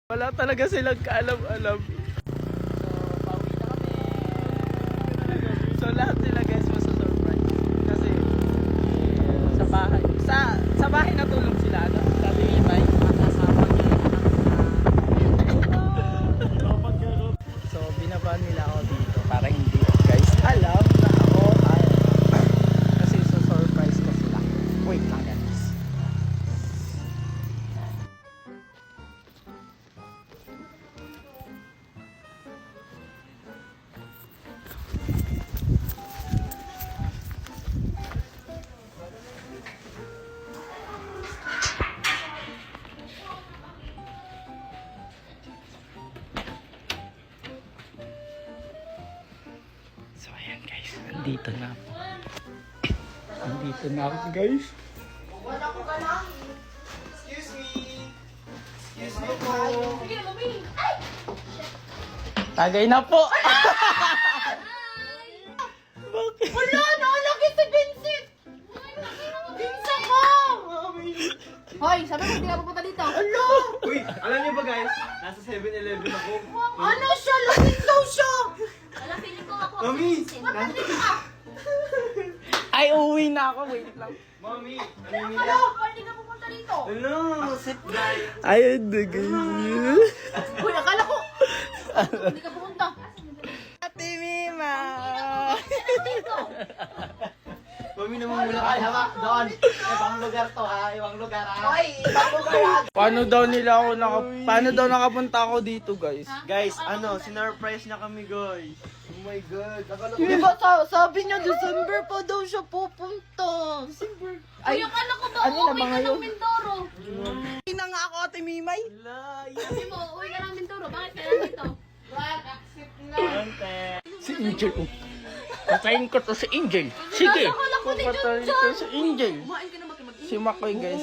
Wala talaga silang kaalam-alam. So, pauwi na kami. So, lahat nila guys masa-surprise. Kasi, sa bahay. Sa bahay natulog sila. Ano? Sabi ni May, masasama niya. So, binabaan nila ako dito. Para hindi guys alam na ako ay kasi surprise ko sila. Wait lang guys. So ayan guys, andito na ako. Andito na ako guys. Wala ko ka lang. Excuse me. Excuse me po. Sige, mami. Ay! Tagay na po. Bakit? Wala! Nakalagay si Vincent! Vincent ko! Hoy, sabi ko hindi ka pupunta dito. Ano? Uy, alam niyo ba guys? Nasa 7-Eleven ako. Ano siya? Lasing daw siya! Alam, feeling ko ako. Mami! Ba't nandito ka? Ay, uwi na ako. Wait lang. Mami! Ano? Ba't hindi ka pupunta dito? Hello! Sit down! Ayun na guys. Uy, akala ko. Hindi ka pupunta. Ate Mima. Mami naman mula ka. Hawak doon. Ibang lugar to ha. Ibang lugar ha. Hoy, ibang lugar. Paano daw nakapunta ako dito guys? Guys, sinurprise niya kami guys. Oh my god. Akala ko. Di ba sabi niya December pa daw siya pupunta? December. Ay, akala ko ba ano na ba uwi ka ngayon? ng Mindoro? Hindi na nga ako Ate Mimay. Sabi mo, uwi ka ng Mindoro. Bakit ka nandito? Si Angel. Patayin ko to si Angel. Sige. Akala ko ni Patayin ko si Angel. Kumain ka na mag-mag. Si Makoy guys.